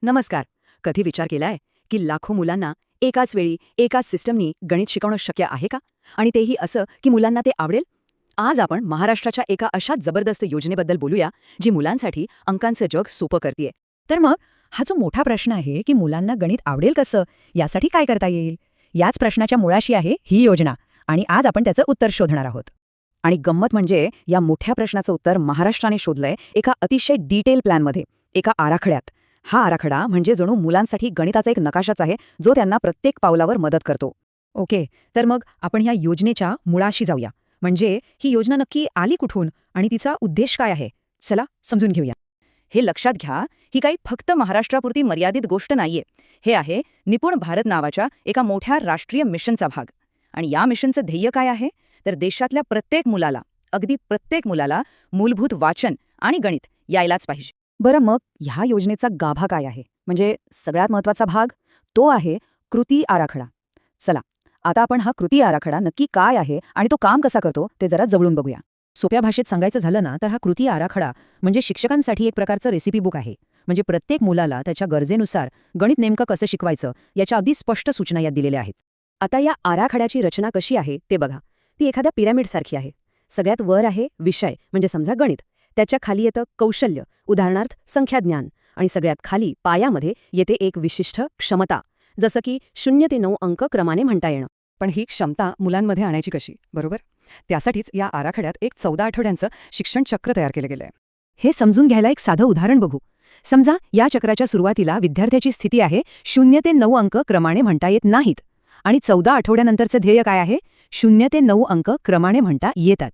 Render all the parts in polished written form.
नमस्कार. कधी विचार केलाय की लाखो मुलांना एकाच वेळी एकाच सिस्टमनी गणित शिकवणं शक्य आहे का? आणि तेही असं की मुलांना ते आवडेल? आज आपण महाराष्ट्राच्या एका अशा जबरदस्त योजनेबद्दल बोलूया जी मुलांसाठी अंकांचं जग सोपं करतेय. तर मग हा जो मोठा प्रश्न आहे की मुलांना गणित आवडेल कसं, यासाठी काय करता येईल? याच प्रश्नाच्या मुळाशी आहे ही योजना, आणि आज आपण त्याचं उत्तर शोधणार आहोत. आणि गंमत म्हणजे या मोठ्या प्रश्नाचं उत्तर महाराष्ट्राने शोधलंय एका अतिशय डिटेल प्लॅनमध्ये, एका आराखड्यात. हा आराखडा म्हणजे जणू मुलांसाठी गणिताचा एक नकाशाच आहे जो त्यांना प्रत्येक पावलावर मदत करतो. ओके, तर मग आपण ह्या योजनेच्या मुळाशी जाऊया. म्हणजे ही योजना नक्की आली कुठून आणि तिचा उद्देश काय आहे? चला समजून घेऊया. हे लक्षात घ्या, ही काही फक्त महाराष्ट्रापुरती मर्यादित गोष्ट नाहीये. हे आहे निपुण भारत नावाच्या एका मोठ्या राष्ट्रीय मिशनचा भाग. आणि या मिशनचं ध्येय काय आहे? तर देशातल्या प्रत्येक मुलाला, अगदी प्रत्येक मुलाला मूलभूत वाचन आणि गणित यायलाच पाहिजे. बरं, मग ह्या योजनेचा गाभा काय आहे? म्हणजे सगळ्यात महत्वाचा भाग तो आहे कृती आराखडा. चला, आता आपण हा कृती आराखडा नक्की काय आहे आणि तो काम कसा करतो ते जरा जवळून बघूया. सोप्या भाषेत सांगायचं झालं ना, तर हा कृती आराखडा म्हणजे शिक्षकांसाठी एक प्रकारचं रेसिपी बुक आहे. म्हणजे प्रत्येक मुलाला त्याच्या गरजेनुसार गणित नेमकं कसं शिकवायचं याच्या अगदी स्पष्ट सूचना यात दिलेल्या आहेत. आता या आराखड्याची रचना कशी आहे ते बघा. ती एखाद्या पिरॅमिडसारखी आहे. सगळ्यात वर आहे विषय, म्हणजे समजा गणित. त्याच्या खाली येतं कौशल्य, उदाहरणार्थ संख्याज्ञान. आणि सगळ्यात खाली पायामध्ये येते एक विशिष्ट क्षमता, जसं की 0 ते 9 अंक क्रमाने म्हणता येणं. पण ही क्षमता मुलांमध्ये आणायची कशी, बरोबर? त्यासाठीच या आराखड्यात एक 14 आठवड्यांचं शिक्षण चक्र तयार केलं गेलंय. हे समजून घ्यायला एक साधं उदाहरण बघू. समजा या चक्राच्या सुरुवातीला विद्यार्थ्याची स्थिती आहे 0 ते 9 अंक क्रमाने म्हणता येत नाहीत. आणि 14 आठवड्यानंतरचं ध्येय काय आहे? 0 ते 9 अंक क्रमाने म्हणता येतात.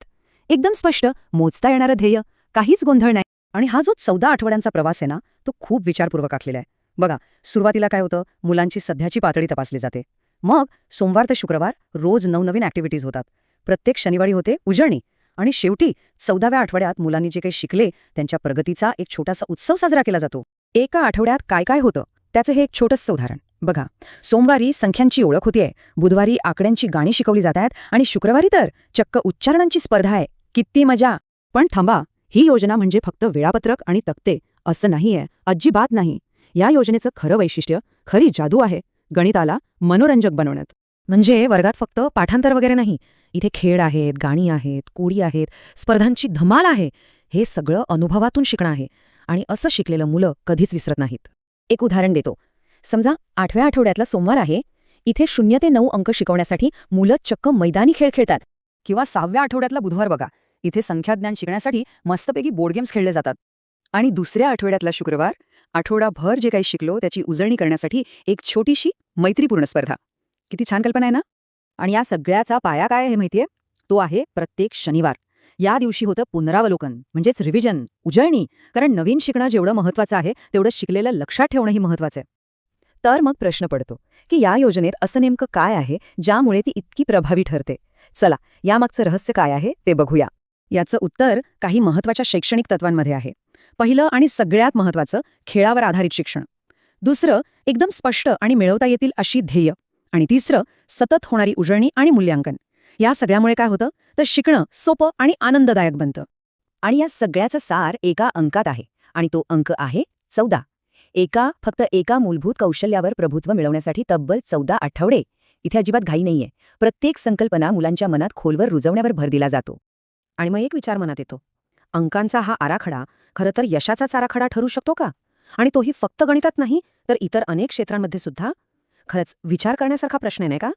एकदम स्पष्ट, मोजता येणारं ध्येय, काहीच गोंधळ नाही. आणि हा जो 14 आठवड्यांचा प्रवास आहे ना, तो खूप विचारपूर्वक आखलेला आहे. बघा, सुरुवातीला काय होतं? मुलांची सध्याची पातळी तपासली जाते. मग सोमवार ते शुक्रवार रोज नवनवीन ॲक्टिव्हिटीज होतात. प्रत्येक शनिवारी होते उजळणी. आणि शेवटी 14व्या आठवड्यात मुलांनी जे काही शिकले त्यांच्या प्रगतीचा एक छोटासा उत्सव साजरा केला जातो. एका आठवड्यात काय काय होतं त्याचं हे एक छोटंसं उदाहरण बघा. सोमवारी संख्यांची ओळख होतीये, बुधवारी आकड्यांची गाणी शिकवली जात आहेत, आणि शुक्रवारी तर चक्क उच्चारणांची स्पर्धा आहे. किती मजा! पण थांबा, ही योजना म्हणजे फक्त वेळापत्रक आणि तक्ते असं नाहीये, अजिबात नाही. या योजनेचं खरं वैशिष्ट्य, खरी जादू आहे गणिताला मनोरंजक बनवण्यात. म्हणजे वर्गात फक्त पाठांतर वगैरे नाही, इथे खेळ आहेत, गाणी आहेत, कोडी आहेत, स्पर्धांची धमाल आहे. हे सगळं अनुभवातून शिकणं आहे, आणि असं शिकलेलं मुलं कधीच विसरत नाहीत. एक उदाहरण देतो. समजा 8व्या आठवड्यातला सोमवार आहे. इथे 0 ते 9 अंक शिकवण्यासाठी मुलं चक्क मैदानी खेळ खेळतात. किंवा 6व्या आठवड्यातला बुधवार बघा. इथे संख्याज्ञान शिकण्यासाठी मस्तपैकी बोर्ड गेम्स खेळले जातात. आणि दुसऱ्या आठवड्यातला शुक्रवार, आठवडाभर जे काही शिकलो त्याची उजळणी करण्यासाठी एक छोटीशी मैत्रीपूर्ण स्पर्धा. किती छान कल्पना आहे ना? आणि या सगळ्याचा पाया काय आहे माहितीये? तो आहे प्रत्येक शनिवार. या दिवशी होतं पुनरावलोकन, म्हणजेच रिव्हिजन, उजळणी. कारण नवीन शिकणं जेवढं महत्वाचं आहे तेवढं शिकलेलं लक्षात ठेवणंही महत्वाचं आहे. तर मग प्रश्न पडतो की या योजनेत असं नेमकं काय आहे ज्यामुळे ती इतकी प्रभावी ठरते? चला, यामागचं रहस्य काय आहे ते बघूया. याचं उत्तर काही महत्वाच्या शैक्षणिक तत्वांमध्ये आहे. पहिलं आणि सगळ्यात महत्वाचं, खेळावर आधारित शिक्षण. दुसरं, एकदम स्पष्ट आणि मिळवता येतील अशी ध्येय. आणि तिसरं, सतत होणारी उजळणी आणि मूल्यांकन. या सगळ्यामुळे काय होतं? तर शिकणं सोपं आणि आनंददायक बनतं. आणि या सगळ्याचा सार एका अंकात आहे, आणि तो अंक आहे 14. फक्त एका मूलभूत कौशल्यावर प्रभुत्व मिळवण्यासाठी तब्बल 14 आठवडे. इथे अजिबात घाई नाहीये. प्रत्येक संकल्पना मुलांच्या मनात खोलवर रुजवण्यावर भर दिला जातो. आणि मग एक विचार मनात येतो, अंकांचा हा आराखडा खरं तर यशाचाच आराखडा ठरू शकतो का? आणि तोही फक्त गणितात नाही, तर इतर अनेक क्षेत्रांमध्ये सुद्धा. खरंच विचार करण्यासारखा प्रश्न आहे, नाही का?